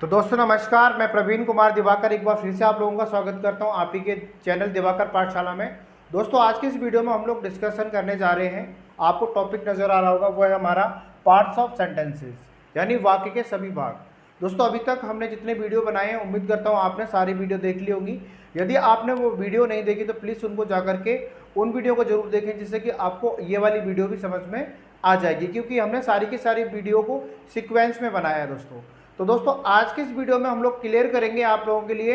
तो दोस्तों नमस्कार, मैं प्रवीण कुमार दिवाकर एक बार फिर से आप लोगों का स्वागत करता हूं आप ही के चैनल दिवाकर पाठशाला में। दोस्तों आज की इस वीडियो में हम लोग डिस्कशन करने जा रहे हैं। आपको टॉपिक नज़र आ रहा होगा, वो है हमारा पार्ट्स ऑफ सेंटेंसेस, यानी वाक्य के सभी भाग। दोस्तों अभी तक हमने जितने वीडियो बनाए हैं, उम्मीद करता हूँ आपने सारी वीडियो देख ली होंगी। यदि आपने वो वीडियो नहीं देखी तो प्लीज़ उनको जा करके उन वीडियो को जरूर देखें, जिससे कि आपको ये वाली वीडियो भी समझ में आ जाएगी, क्योंकि हमने सारी की सारी वीडियो को सीक्वेंस में बनाया है दोस्तों। तो दोस्तों आज के इस वीडियो में हम लोग क्लियर करेंगे आप लोगों के लिए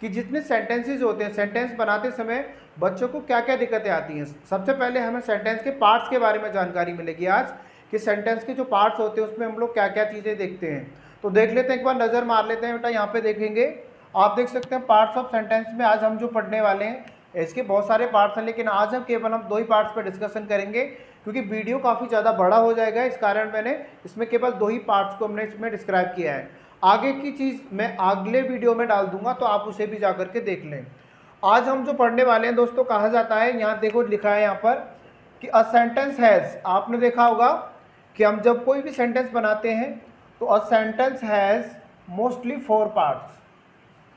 कि जितने सेंटेंसेस होते हैं, सेंटेंस बनाते समय बच्चों को क्या क्या दिक्कतें आती हैं। सबसे पहले हमें सेंटेंस के पार्ट्स के बारे में जानकारी मिलेगी आज, कि सेंटेंस के जो पार्ट्स होते हैं उसमें हम लोग क्या क्या चीज़ें देखते हैं। तो देख लेते हैं, एक बार नज़र मार लेते हैं बेटा। यहाँ पे देखेंगे, आप देख सकते हैं पार्ट्स ऑफ सेंटेंस में आज हम जो पढ़ने वाले हैं, इसके बहुत सारे पार्ट्स हैं, लेकिन आज हम केवल दो ही पार्ट्स पर डिस्कशन करेंगे, क्योंकि वीडियो काफ़ी ज़्यादा बड़ा हो जाएगा। इस कारण मैंने इसमें केवल दो ही पार्ट्स को हमने इसमें डिस्क्राइब किया है। आगे की चीज़ मैं अगले वीडियो में डाल दूंगा, तो आप उसे भी जाकर के देख लें। आज हम जो पढ़ने वाले हैं दोस्तों, कहा जाता है, यहाँ देखो लिखा है यहाँ पर कि अ सेंटेंस हैज़, आपने देखा होगा कि हम जब कोई भी सेंटेंस बनाते हैं तो a sentence has mostly 4 parts.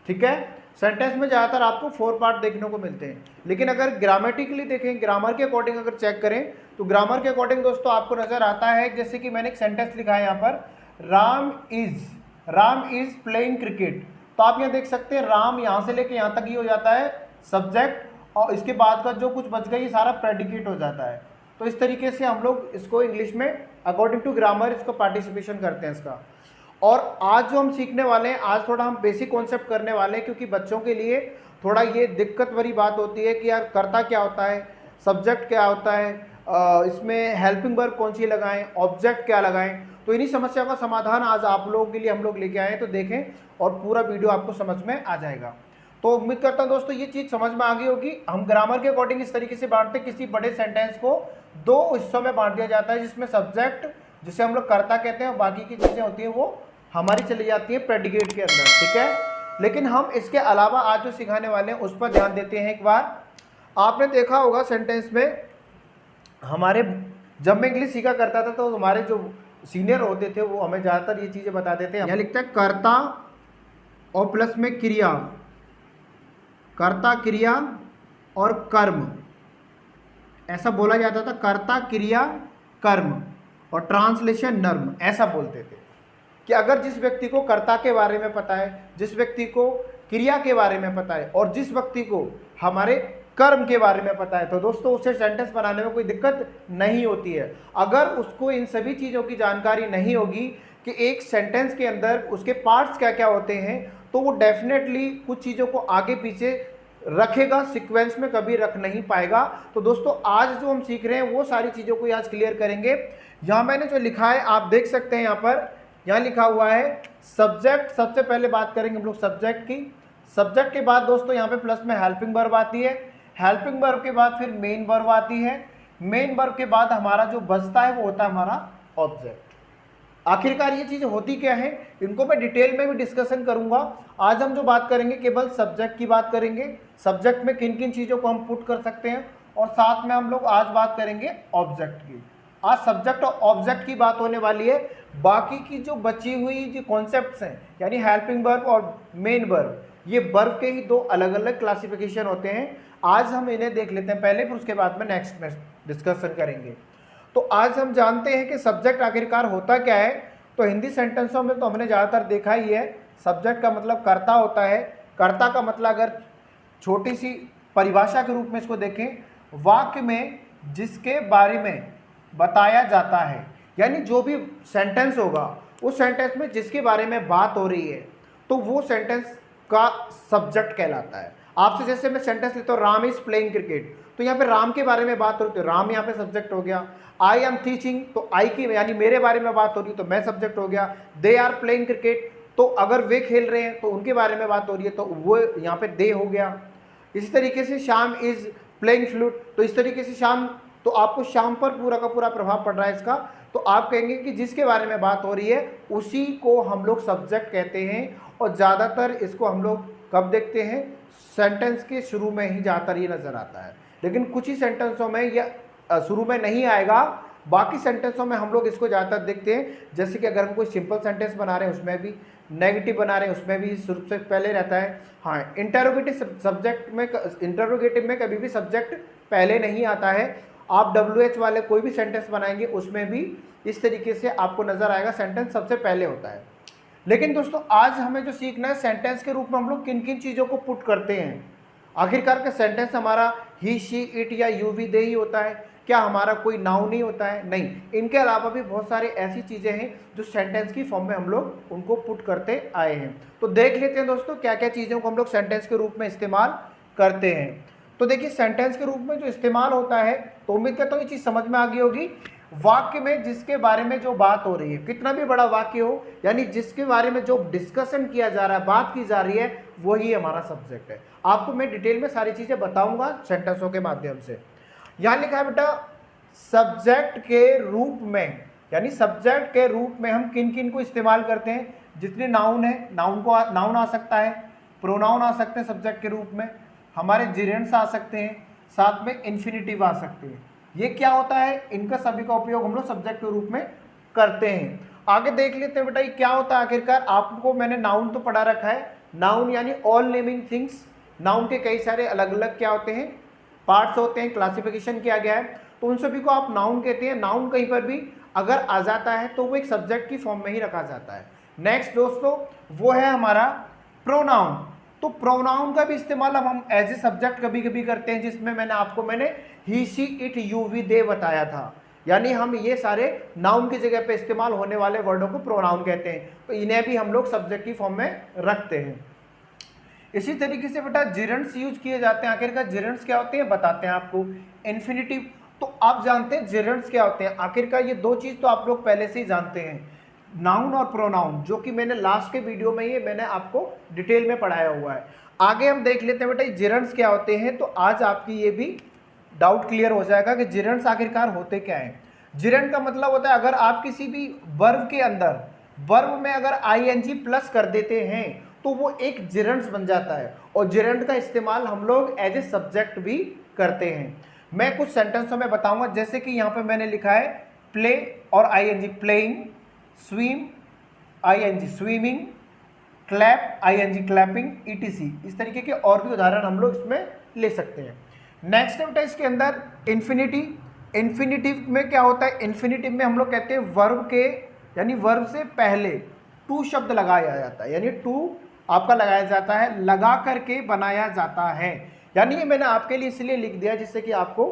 ठीक है, सेंटेंस में ज़्यादातर आपको 4 पार्ट देखने को मिलते हैं, लेकिन अगर ग्रामेटिकली देखें, ग्रामर के अकॉर्डिंग अगर चेक करें, तो ग्रामर के अकॉर्डिंग दोस्तों आपको नज़र आता है, जैसे कि मैंने एक सेंटेंस लिखा है यहाँ पर, राम इज प्लेइंग क्रिकेट। तो आप यहाँ देख सकते हैं, राम यहाँ से लेके यहाँ तक ही हो जाता है सब्जेक्ट, और इसके बाद का जो कुछ बच गया ये सारा प्रेडिकेट हो जाता है। तो इस तरीके से हम लोग इसको इंग्लिश में अकॉर्डिंग टू ग्रामर इसको पार्टिसिपेशन करते हैं इसका। और आज जो हम सीखने वाले हैं, आज थोड़ा हम बेसिक कॉन्सेप्ट करने वाले हैं, क्योंकि बच्चों के लिए थोड़ा ये दिक्कत भरी बात होती है कि यार करता क्या होता है, सब्जेक्ट क्या होता है, इसमें हेल्पिंग वर्ब कौन सी लगाएं, ऑब्जेक्ट क्या लगाएं। तो इन्हीं समस्या का समाधान आज आप लोगों के लिए हम लोग लेके आए हैं। तो देखें और पूरा वीडियो आपको समझ में आ जाएगा। तो उम्मीद करता हूं दोस्तों ये चीज़ समझ में आ गई होगी। हम ग्रामर के अकॉर्डिंग इस तरीके से बांटते हैं, किसी बड़े सेंटेंस को 2 हिस्सों में बांट दिया जाता है, जिसमें सब्जेक्ट जिसे हम लोग कर्ता कहते हैं, बाकी की चीज़ें होती हैं वो हमारी चली जाती है प्रेडिकेट के अंदर। ठीक है, लेकिन हम इसके अलावा आज जो सिखाने वाले हैं उस पर ध्यान देते हैं। एक बार आपने देखा होगा सेंटेंस में, हमारे जब मैं इंग्लिश सीखा करता था तो हमारे जो सीनियर होते थे वो हमें ज़्यादातर ये चीज़ें बताते थे। यहाँ लिखता है कर्ता और प्लस में क्रिया, कर्ता क्रिया और कर्म, ऐसा बोला जाता था, कर्ता क्रिया कर्म, और ट्रांसलेशन नर्म, ऐसा बोलते थे कि अगर जिस व्यक्ति को कर्ता के बारे में पता है, जिस व्यक्ति को क्रिया के बारे में पता है, और जिस व्यक्ति को हमारे कर्म के बारे में पता है, तो दोस्तों उससे सेंटेंस बनाने में कोई दिक्कत नहीं होती है। अगर उसको इन सभी चीज़ों की जानकारी नहीं होगी कि एक सेंटेंस के अंदर उसके पार्ट्स क्या क्या होते हैं, तो वो डेफिनेटली कुछ चीज़ों को आगे पीछे रखेगा, सीक्वेंस में कभी रख नहीं पाएगा। तो दोस्तों आज जो हम सीख रहे हैं वो सारी चीज़ों को आज क्लियर करेंगे। यहाँ मैंने जो लिखा है आप देख सकते हैं, यहाँ पर यहाँ लिखा हुआ है सब्जेक्ट। सबसे पहले बात करेंगे हम लोग सब्जेक्ट की। सब्जेक्ट के बाद दोस्तों यहाँ पे प्लस में हेल्पिंग वर्ब आती है, हेल्पिंग वर्ब के बाद फिर मेन वर्ब आती है, मेन वर्ब के बाद हमारा जो बचता है वो होता है हमारा ऑब्जेक्ट। आखिरकार ये चीज़ें होती क्या है, इनको मैं डिटेल में भी डिस्कशन करूंगा। आज हम जो बात करेंगे केवल सब्जेक्ट की बात करेंगे, सब्जेक्ट में किन किन चीज़ों को हम पुट कर सकते हैं, और साथ में हम लोग आज बात करेंगे ऑब्जेक्ट की। आज सब्जेक्ट और ऑब्जेक्ट की बात होने वाली है। बाकी की जो बची हुई जो कॉन्सेप्ट्स हैं, यानी हेल्पिंग वर्ब और मेन वर्ब, ये वर्ब के ही 2 अलग अलग क्लासिफिकेशन होते हैं। आज हम इन्हें देख लेते हैं पहले, फिर उसके बाद में नेक्स्ट में डिस्कशन करेंगे। तो आज हम जानते हैं कि सब्जेक्ट आखिरकार होता क्या है। तो हिंदी सेंटेंसों में तो हमने ज़्यादातर देखा ही है, सब्जेक्ट का मतलब कर्ता होता है। कर्ता का मतलब अगर छोटी सी परिभाषा के रूप में इसको देखें, वाक्य में जिसके बारे में बताया जाता है, यानी जो भी सेंटेंस होगा उस सेंटेंस में जिसके बारे में बात हो रही है, तो वो सेंटेंस का सब्जेक्ट कहलाता है। आपसे जैसे मैं सेंटेंस लेता हूँ, राम इज प्लेइंग क्रिकेट, तो यहाँ पे राम के बारे में बात हो रही है तो राम यहाँ पे सब्जेक्ट हो गया। आई एम टीचिंग, तो आई की यानी मेरे बारे में बात हो रही है तो मैं सब्जेक्ट हो गया। दे आर प्लेइंग क्रिकेट, तो अगर वे खेल रहे हैं तो उनके बारे में बात हो रही है तो वो यहाँ पे दे हो गया। इसी तरीके से श्याम इज प्लेइंग फ्लूट, तो इस तरीके से श्याम, तो आपको शाम पर पूरा का पूरा प्रभाव पड़ रहा है इसका, तो आप कहेंगे कि जिसके बारे में बात हो रही है उसी को हम लोग सब्जेक्ट कहते हैं। और ज़्यादातर इसको हम लोग कब देखते हैं, सेंटेंस के शुरू में ही ज़्यादातर ये नज़र आता है, लेकिन कुछ ही सेंटेंसों में यह शुरू में नहीं आएगा, बाकी सेंटेंसों में हम लोग इसको ज़्यादातर देखते हैं, जैसे कि अगर हम कोई सिंपल सेंटेंस बना रहे हैं उसमें भी, नेगेटिव बना रहे हैं उसमें भी शुरू से पहले रहता है। हाँ, इंटरोगेटिव में कभी भी सब्जेक्ट पहले नहीं आता है। आप WH वाले कोई भी सेंटेंस बनाएंगे उसमें भी इस तरीके से आपको नजर आएगा, सेंटेंस सबसे पहले होता है। लेकिन दोस्तों आज हमें जो सीखना है, सेंटेंस के रूप में हम लोग किन किन चीज़ों को पुट करते हैं। आखिरकार का सेंटेंस हमारा ही, शी, इट या यू, वी, दे ही होता है क्या? हमारा कोई नाउन नहीं होता है? नहीं, इनके अलावा भी बहुत सारे ऐसी चीज़ें हैं जो सेंटेंस की फॉर्म में हम लोग उनको पुट करते आए हैं। तो देख लेते हैं दोस्तों क्या क्या चीज़ों को हम लोग सेंटेंस के रूप में इस्तेमाल करते हैं। तो देखिए, सेंटेंस के रूप में जो इस्तेमाल होता है, तो उम्मीद करता हूँ ये चीज़ समझ में आ गई होगी। वाक्य में जिसके बारे में जो बात हो रही है, कितना भी बड़ा वाक्य हो, यानी जिसके बारे में जो डिस्कशन किया जा रहा है, बात की जा रही है, वही हमारा सब्जेक्ट है। आपको मैं डिटेल में सारी चीज़ें बताऊंगा सेंटेंसों के माध्यम से। यहाँ लिखा है बेटा, सब्जेक्ट के रूप में, यानी सब्जेक्ट के रूप में हम किन किन को इस्तेमाल करते हैं। जितने नाउन है, नाउन आ सकता है, प्रोनाउन आ सकते हैं सब्जेक्ट के रूप में, हमारे जिरेंड्स आ सकते हैं, साथ में इन्फिनिटिव आ सकते हैं। ये क्या होता है, इनका सभी का उपयोग हम लोग सब्जेक्ट के रूप में करते हैं। आगे देख लेते हैं बेटा ये क्या होता है। आखिरकार आपको मैंने नाउन तो पढ़ा रखा है, नाउन यानी ऑल नेमिंग थिंग्स। नाउन के कई सारे अलग अलग क्या होते हैं, पार्ट्स होते हैं, क्लासिफिकेशन किया गया है, तो उन सभी को आप नाउन कहते हैं। नाउन कहीं पर भी अगर आ जाता है तो वो एक सब्जेक्ट की फॉर्म में ही रखा जाता है। नेक्स्ट दोस्तों वो है हमारा प्रोनाउन। तो प्रोनाउन का भी इस्तेमाल अब हम एज ए सब्जेक्ट कभी कभी करते हैं, जिसमें मैंने ही, शी, इट, यू, वी, दे बताया था। यानी हम ये सारे नाउन की जगह पे इस्तेमाल होने वाले वर्डों को प्रोनाउन कहते हैं, तो इन्हें भी हम लोग सब्जेक्ट की फॉर्म में रखते हैं। इसी तरीके से बेटा जिरेंड्स यूज किए जाते हैं। आखिरकार जिरेंड्स क्या होते हैं बताते हैं आपको। इन्फिनिटिव, तो आप जानते हैं जिरेंड्स क्या होते हैं। आखिरकार ये दो चीज़ तो आप लोग पहले से ही जानते हैं, नाउन और प्रोनाउन, जो कि मैंने लास्ट के वीडियो में ये मैंने आपको डिटेल में पढ़ाया हुआ है। आगे हम देख लेते हैं बेटा जिरेंड्स क्या होते हैं। तो आज आपकी ये भी डाउट क्लियर हो जाएगा कि जिरेंड्स आखिरकार होते क्या हैं। जिरेंड का मतलब होता है अगर आप किसी भी वर्ब के अंदर, वर्ब में अगर आईएनजी प्लस कर देते हैं तो वो एक जिरेंड्स बन जाता है, और जिरेंड का इस्तेमाल हम लोग एज ए सब्जेक्ट भी करते हैं। मैं कुछ सेंटेंसों में बताऊंगा, जैसे कि यहाँ पे मैंने लिखा है प्ले और ING playing, swim ING swimming, clap ING clapping, ETC. इस तरीके के और भी उदाहरण हम लोग इसमें ले सकते हैं। नेक्स्ट बेटा इसके अंदर इन्फिनिटिव। इन्फिनिटिव में क्या होता है, इन्फिनिटिव में हम लोग कहते हैं वर्ब के, यानी वर्ब से पहले टू शब्द लगाया जाता है, यानी टू आपका लगाया जाता है, लगा करके बनाया जाता है। यानी ये मैंने आपके लिए इसलिए लिख दिया जिससे कि आपको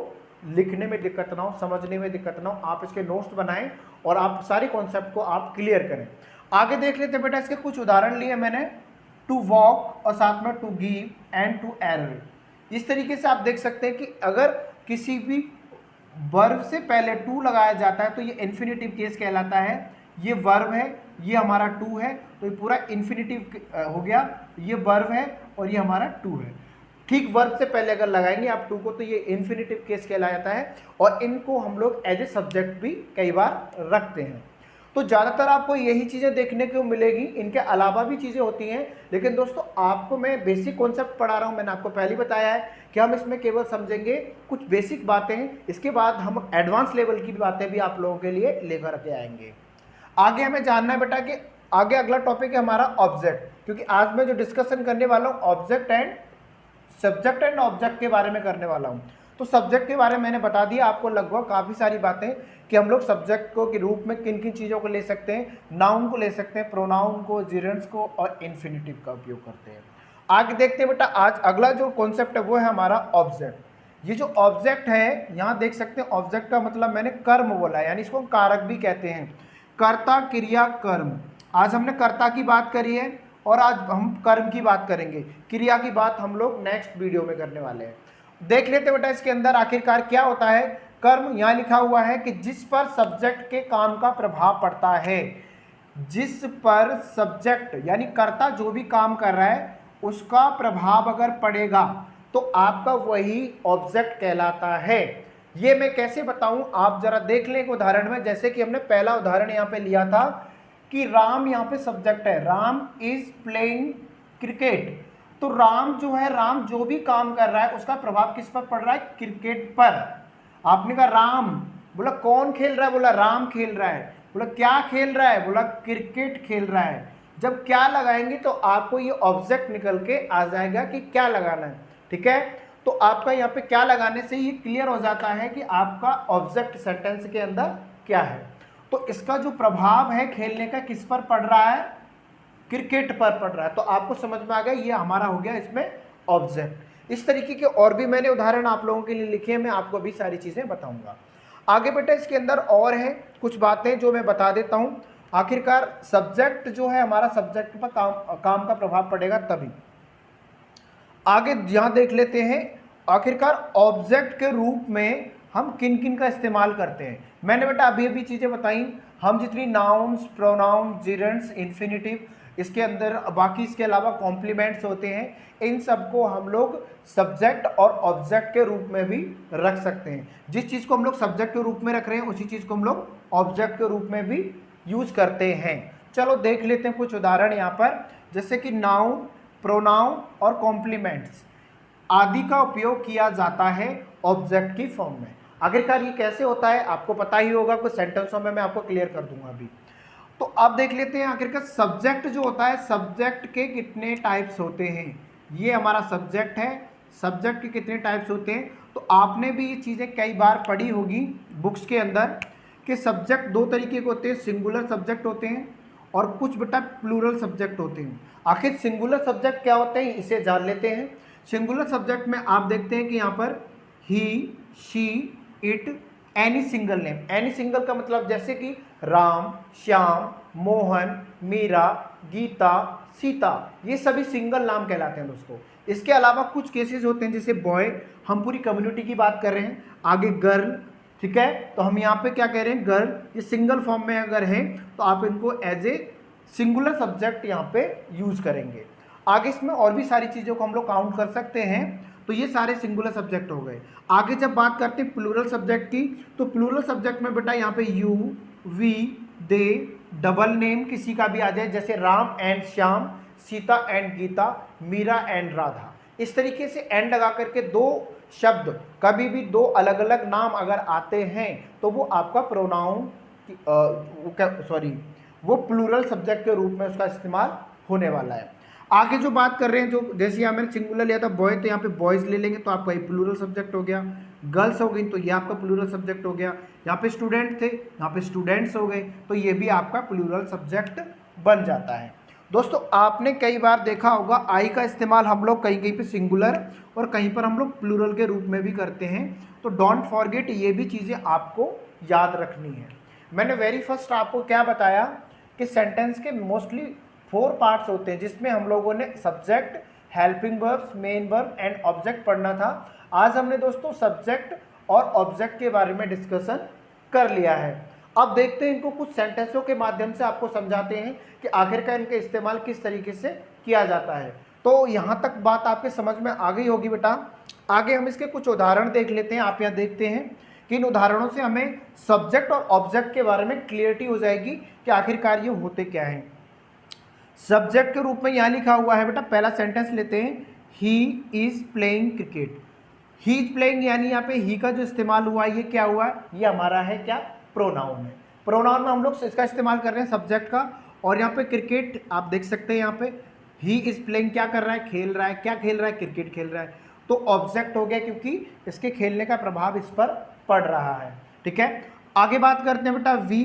लिखने में दिक्कत ना हो, समझने में दिक्कत ना हो, आप इसके नोट्स बनाएं और आप सारे कॉन्सेप्ट को आप क्लियर करें। आगे देख लेते हैं बेटा, इसके कुछ उदाहरण लिए मैंने, टू वॉक और साथ में to give and to error. इस तरीके से आप देख सकते हैं कि अगर किसी भी वर्ब से पहले टू लगाया जाता है तो ये इन्फिनिटिव केस कहलाता है। ये वर्ब है, ये हमारा टू है, तो ये पूरा इन्फिनिटिव हो गया। ये वर्ब है और ये हमारा टू है। ठीक वर्ब से पहले अगर लगाएंगे आप टू को तो ये इन्फिनिटिव केस कहलाता है, और इनको हम लोग एज ए सब्जेक्ट भी कई बार रखते हैं। तो ज़्यादातर आपको यही चीज़ें देखने को मिलेगी, इनके अलावा भी चीज़ें होती हैं, लेकिन दोस्तों आपको मैं बेसिक कॉन्सेप्ट पढ़ा रहा हूँ। मैंने आपको पहले बताया है कि हम इसमें केवल समझेंगे कुछ बेसिक बातें, इसके बाद हम एडवांस लेवल की बातें भी आप लोगों के लिए लेकर के आएंगे। आगे हमें जानना है बेटा कि आगे अगला टॉपिक है हमारा ऑब्जेक्ट, क्योंकि आज मैं जो डिस्कशन करने वाला हूँ object and subject and object के बारे में करने वाला हूँ। तो सब्जेक्ट के बारे में मैंने बता दिया आपको लगभग काफ़ी सारी बातें कि हम लोग सब्जेक्ट को के रूप में किन किन चीज़ों को ले सकते हैं। नाउन को ले सकते हैं, प्रोनाउन को, जिरेंड्स को और इन्फिनिटिव का उपयोग करते हैं। आगे देखते हैं बेटा, आज अगला जो कॉन्सेप्ट है वो है हमारा ऑब्जेक्ट। ये जो ऑब्जेक्ट है यहाँ देख सकते हैं, ऑब्जेक्ट का मतलब मैंने कर्म बोला है, यानी इसको कारक भी कहते हैं। कर्ता, क्रिया, कर्म। आज हमने कर्ता की बात करी है और आज हम कर्म की बात करेंगे। क्रिया की बात हम लोग नेक्स्ट वीडियो में करने वाले हैं। देख लेते बेटा इसके अंदर आखिरकार क्या होता है। कर्म यहाँ लिखा हुआ है कि जिस पर सब्जेक्ट के काम का प्रभाव पड़ता है। जिस पर सब्जेक्ट यानी कर्ता जो भी काम कर रहा है उसका प्रभाव अगर पड़ेगा तो आपका वही ऑब्जेक्ट कहलाता है। ये मैं कैसे बताऊं, आप जरा देख लें एक उदाहरण में। जैसे कि हमने पहला उदाहरण यहाँ पे लिया था कि राम यहाँ पे सब्जेक्ट है, राम इज प्लेइंग क्रिकेट। तो राम जो है, राम जो भी काम कर रहा है उसका प्रभाव किस पर पड़ रहा है, क्रिकेट पर। आपने कहा राम बोला कौन खेल रहा है, बोला राम खेल रहा है। बोला क्या खेल रहा है, बोला क्रिकेट खेल रहा है। जब क्या लगाएंगे तो आपको ये ऑब्जेक्ट निकल के आ जाएगा कि क्या लगाना है, ठीक है। तो आपका यहाँ पे क्या लगाने से ये क्लियर हो जाता है कि आपका ऑब्जेक्ट सेंटेंस के अंदर क्या है। तो इसका जो प्रभाव है खेलने का किस पर पड़ रहा है, क्रिकेट पर पड़ रहा है। तो आपको समझ में आ गया ये हमारा हो गया इसमें ऑब्जेक्ट। इस तरीके के और भी मैंने उदाहरण आप लोगों के लिए लिखे हैं, मैं आपको अभी सारी चीज़ें बताऊंगा आगे। बेटा इसके अंदर और है कुछ बातें जो मैं बता देता हूं। आखिरकार सब्जेक्ट जो है हमारा, सब्जेक्ट पर काम का प्रभाव पड़ेगा तभी। आगे यहां देख लेते हैं आखिरकार ऑब्जेक्ट के रूप में हम किन किन का इस्तेमाल करते हैं। मैंने बेटा अभी अभी चीज़ें बताई, हम जितनी नाउन्स, प्रोनाउन, जिरेंट्स, इन्फिनिटिव, इसके अंदर बाकी इसके अलावा कॉम्प्लीमेंट्स होते हैं, इन सबको हम लोग सब्जेक्ट और ऑब्जेक्ट के रूप में भी रख सकते हैं। जिस चीज़ को हम लोग सब्जेक्ट के रूप में रख रहे हैं उसी चीज़ को हम लोग ऑब्जेक्ट के रूप में भी यूज करते हैं। चलो देख लेते हैं कुछ उदाहरण यहाँ पर, जैसे कि नाउन, प्रोनाउन और कॉम्प्लीमेंट्स आदि का उपयोग किया जाता है ऑब्जेक्ट की फॉर्म में। आखिरकार ये कैसे होता है आपको पता ही होगा, कुछ सेंटेंसों में मैं आपको क्लियर कर दूंगा अभी। तो अब देख लेते हैं आखिरकार सब्जेक्ट जो होता है, सब्जेक्ट के कितने टाइप्स होते हैं। ये हमारा सब्जेक्ट है, सब्जेक्ट के कितने टाइप्स होते हैं। तो आपने भी ये चीज़ें कई बार पढ़ी होगी बुक्स के अंदर कि सब्जेक्ट दो तरीके के होते हैं, सिंगुलर सब्जेक्ट होते हैं और कुछ बेटा प्लूरल सब्जेक्ट होते हैं। आखिर सिंगुलर सब्जेक्ट क्या होते हैं इसे जान लेते हैं। सिंगुलर सब्जेक्ट में आप देखते हैं कि यहाँ पर he, she, it, any single name. Any single का मतलब जैसे कि राम, श्याम, मोहन, मीरा, गीता, सीता, ये सभी सिंगल नाम कहलाते हैं दोस्तों। इसके अलावा कुछ केसेस होते हैं जैसे बॉय, हम पूरी कम्युनिटी की बात कर रहे हैं। आगे गर्ल, ठीक है, तो हम यहाँ पे क्या कह रहे हैं गर्ल, ये सिंगल फॉर्म में अगर है तो आप इनको एज ए सिंगुलर सब्जेक्ट यहाँ पे यूज करेंगे। आगे इसमें और भी सारी चीज़ों को हम लोग काउंट कर सकते हैं। तो ये सारे सिंगुलर सब्जेक्ट हो गए। आगे जब बात करते हैं प्लूरल सब्जेक्ट की, तो प्लूरल सब्जेक्ट में बेटा यहाँ पे you, we, they, double name किसी का भी आ जाए, जैसे Ram and Shyam, Sita and Gita, Meera and Radha. इस तरीके से एंड लगा करके दो शब्द, कभी भी दो अलग अलग नाम अगर आते हैं तो वो आपका प्रोनाउन वो प्लूरल सब्जेक्ट के रूप में उसका इस्तेमाल होने वाला है। आगे जो बात कर रहे हैं, जो जैसे यहाँ मैंने सिंगुलर लिया था बॉय, तो यहाँ पे बॉयज़ ले लेंगे तो आपका ये प्लूरल सब्जेक्ट हो गया। गर्ल्स हो गई तो ये आपका प्लूरल सब्जेक्ट हो गया। यहाँ पे स्टूडेंट थे, यहाँ पे स्टूडेंट्स हो गए, तो ये भी आपका प्लूरल सब्जेक्ट बन जाता है। दोस्तों आपने कई बार देखा होगा आई का इस्तेमाल हम लोग कहीं कहीं पे सिंगुलर और कहीं पर हम लोग प्लूरल के रूप में भी करते हैं। तो डोंट फॉरगेट, ये भी चीज़ें आपको याद रखनी है। मैंने वेरी फर्स्ट आपको क्या बताया कि सेंटेंस के मोस्टली 4 पार्ट्स होते हैं, जिसमें हम लोगों ने subject, helping verbs, main verb and object पढ़ना था। आज हमने दोस्तों सब्जेक्ट और ऑब्जेक्ट के बारे में डिस्कशन कर लिया है। अब देखते हैं इनको कुछ सेंटेंसों के माध्यम से आपको समझाते हैं कि आखिरकार इनका इस्तेमाल किस तरीके से किया जाता है। तो यहाँ तक बात आपके समझ में आ गई होगी बेटा। आगे हम इसके कुछ उदाहरण देख लेते हैं। आप यहाँ देखते हैं कि इन उदाहरणों से हमें सब्जेक्ट और ऑब्जेक्ट के बारे में क्लियरिटी हो जाएगी कि आखिरकार ये होते क्या हैं। सब्जेक्ट के रूप में यहाँ लिखा हुआ है बेटा, पहला सेंटेंस लेते हैं, he is playing cricket. He is playing यानी यहाँ पे ही का जो इस्तेमाल हुआ है ये क्या हुआ है, ये हमारा है क्या, प्रोनाउन है। प्रोनाउन में हम लोग इसका इस्तेमाल कर रहे हैं सब्जेक्ट का। और यहाँ पे क्रिकेट आप देख सकते हैं, यहाँ पे ही इज प्लेइंग क्या कर रहा है, खेल रहा है। क्या खेल रहा है, क्रिकेट खेल रहा है। तो ऑब्जेक्ट हो गया क्योंकि इसके खेलने का प्रभाव इस पर पड़ रहा है। ठीक है, आगे बात करते हैं बेटा वी।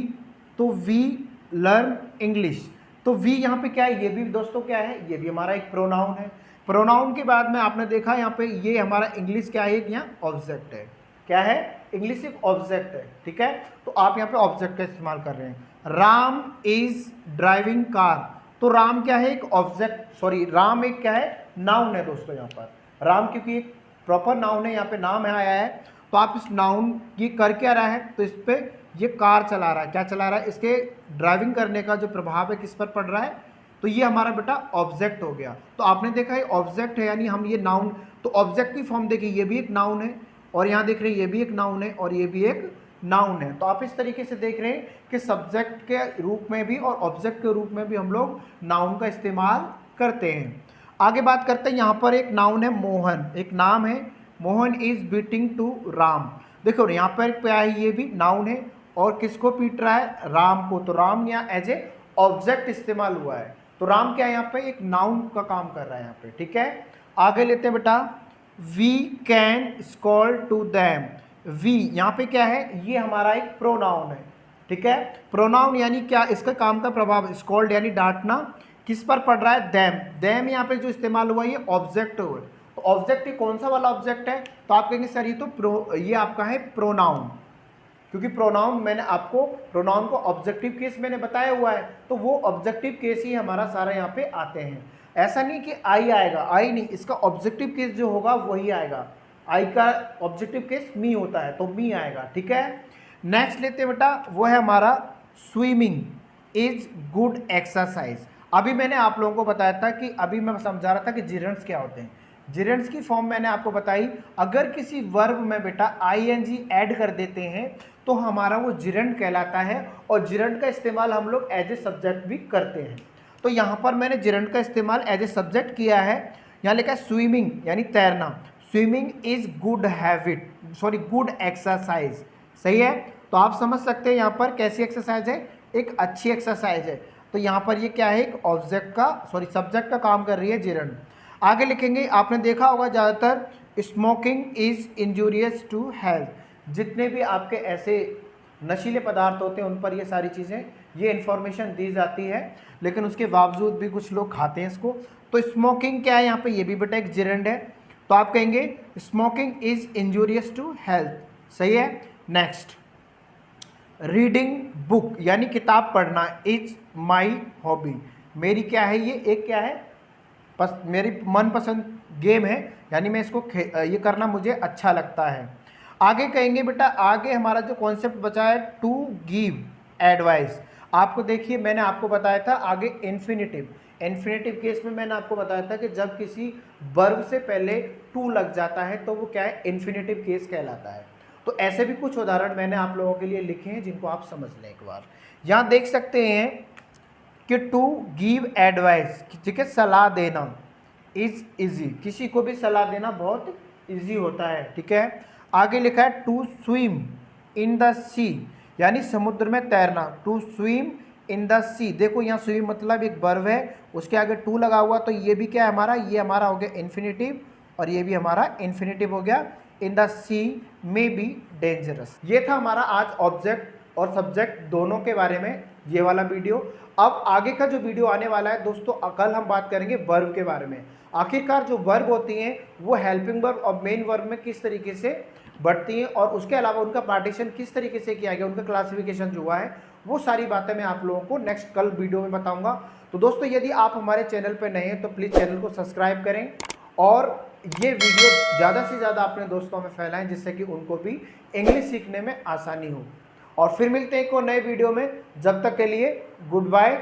तो वी लर्न इंग्लिश। तो वी यहाँ पे क्या है, ये भी दोस्तों क्या है, ये भी हमारा एक प्रोनाउन है। प्रोनाउन के बाद में आपने देखा यहाँ पे ये हमारा इंग्लिश क्या है, यहाँ ऑब्जेक्ट है। क्या है, इंग्लिश एक ऑब्जेक्ट है। ठीक है, तो आप यहाँ पे ऑब्जेक्ट का इस्तेमाल कर रहे हैं। Ram is driving car. तो राम क्या है, एक ऑब्जेक्ट, सॉरी राम एक क्या है, नाउन है दोस्तों। यहाँ पर राम क्योंकि एक प्रॉपर नाउन है, यहाँ पे नाम है आया है, तो आप इस नाउन ये कर क्या रहा है, तो इस पर ये कार चला रहा है। क्या चला रहा है, इसके ड्राइविंग करने का जो प्रभाव है किस पर पड़ रहा है, तो ये हमारा बेटा ऑब्जेक्ट हो गया। तो आपने देखा है ऑब्जेक्ट है यानी हम ये नाउन, तो ऑब्जेक्ट की फॉर्म देखिए, ये भी एक नाउन है और यहाँ देख रहे हैं ये भी एक नाउन है और ये भी एक नाउन है। तो आप इस तरीके से देख रहे हैं कि सब्जेक्ट के रूप में भी और ऑब्जेक्ट के रूप में भी हम लोग नाउन का इस्तेमाल करते हैं। आगे बात करते हैं, यहाँ पर एक नाउन है मोहन, एक नाम है, Mohan is beating to Ram. देखो यहाँ पर क्या है, ये भी नाउन है और किसको पीट रहा है, राम को। तो राम यहाँ एज ए ऑब्जेक्ट इस्तेमाल हुआ है, तो राम क्या है यहाँ पे, एक नाउन का काम कर रहा है यहाँ पे, ठीक है। आगे लेते हैं बेटा, we can scroll to them. We यहाँ पे क्या है, ये हमारा एक प्रोनाउन है, ठीक है। प्रोनाउन यानी क्या, इसका काम का प्रभाव, स्कॉल्ड यानी डांटना, किस पर पड़ रहा है, दैम। दैम यहाँ पे जो इस्तेमाल हुआ ये ऑब्जेक्ट हुआ, तो ऑब्जेक्ट ये कौन सा वाला ऑब्जेक्ट है, तो आप कहेंगे सर ये तो ये आपका है प्रोनाउन, क्योंकि प्रोनाउन मैंने आपको प्रोनाउन को ऑब्जेक्टिव केस मैंने बताया हुआ है, तो वो ऑब्जेक्टिव केस ही हमारा सारा यहाँ पे आते हैं। ऐसा नहीं कि आई आएगा, आई नहीं, इसका ऑब्जेक्टिव केस जो होगा वही आएगा। आई का ऑब्जेक्टिव केस मी होता है, तो मी आएगा, ठीक है। नेक्स्ट लेते हैं बेटा, वो है हमारा स्विमिंग इज गुड एक्सरसाइज। अभी मैंने आप लोगों को बताया था कि अभी मैं समझा रहा था कि जिरेंट्स क्या होते हैं। जिरेंट्स की फॉर्म मैंने आपको बताई, अगर किसी वर्ब में बेटा आईएनजी ऐड कर देते हैं तो हमारा वो जिरेंट कहलाता है, और जिरेंट का इस्तेमाल हम लोग एज ए सब्जेक्ट भी करते हैं। तो यहाँ पर मैंने जिरेंट का इस्तेमाल एज ए सब्जेक्ट किया है। यहाँ लिखा है स्विमिंग यानी तैरना, swimming is good habit, sorry good exercise, सही है। तो आप समझ सकते हैं यहाँ पर कैसी एक्सरसाइज है, एक अच्छी एक्सरसाइज है। तो यहाँ पर ये क्या है, एक ऑब्जेक्ट का, सॉरी सब्जेक्ट का काम कर रही है जिरेंट। आगे लिखेंगे, आपने देखा होगा ज़्यादातर smoking is injurious to health. जितने भी आपके ऐसे नशीले पदार्थ होते हैं उन पर ये सारी चीज़ें, ये इन्फॉर्मेशन दी जाती है, लेकिन उसके बावजूद भी कुछ लोग खाते हैं इसको। तो स्मोकिंग क्या है यहाँ पे, ये भी बेटा एक जिरेंट है, तो आप कहेंगे smoking is injurious to health, सही है। नेक्स्ट, रीडिंग बुक यानी किताब पढ़ना इज माई हॉबी, मेरी क्या है, ये एक क्या है, मेरी मनपसंद गेम है, यानी मैं इसको ये करना मुझे अच्छा लगता है। आगे कहेंगे बेटा, आगे हमारा जो कॉन्सेप्ट बचा है टू गिव एडवाइस। आपको देखिए मैंने आपको बताया था आगे इन्फिनिटिव, इन्फिनिटिव केस में मैंने आपको बताया था कि जब किसी वर्ब से पहले टू लग जाता है तो वो क्या है, इन्फिनिटिव केस कहलाता है। तो ऐसे भी कुछ उदाहरण मैंने आप लोगों के लिए लिखे हैं जिनको आप समझ लें एक बार। यहाँ देख सकते हैं कि टू गिव एडवाइस, ठीक है, सलाह देना, इज इजी, किसी को भी सलाह देना बहुत इजी होता है, ठीक है। आगे लिखा है टू स्विम इन द सी यानी समुद्र में तैरना, टू स्विम इन द सी। देखो यहाँ स्विम मतलब एक वर्ब है, उसके आगे टू लगा हुआ, तो ये भी क्या है हमारा, ये हमारा हो गया इन्फिनिटिव, और ये भी हमारा इन्फिनिटिव हो गया। In the sea may be dangerous. ये था हमारा आज ऑब्जेक्ट और सब्जेक्ट दोनों के बारे में ये वाला वीडियो। अब आगे का जो वीडियो आने वाला है दोस्तों, कल हम बात करेंगे वर्ब के बारे में। आखिरकार जो वर्ब होती हैं वो हेल्पिंग वर्ब और मेन वर्ब में किस तरीके से बढ़ती हैं, और उसके अलावा उनका पार्टीशन किस तरीके से किया गया, उनका क्लासिफिकेशन जो हुआ है, वो सारी बातें मैं आप लोगों को नेक्स्ट कल वीडियो में बताऊंगा। तो दोस्तों यदि आप हमारे चैनल पर नए हैं तो प्लीज़ चैनल को सब्सक्राइब करें और ये वीडियो ज़्यादा से ज़्यादा अपने दोस्तों में फैलाएं, जिससे कि उनको भी इंग्लिश सीखने में आसानी हो। और फिर मिलते हैं एक और नए वीडियो में, जब तक के लिए गुड बाय।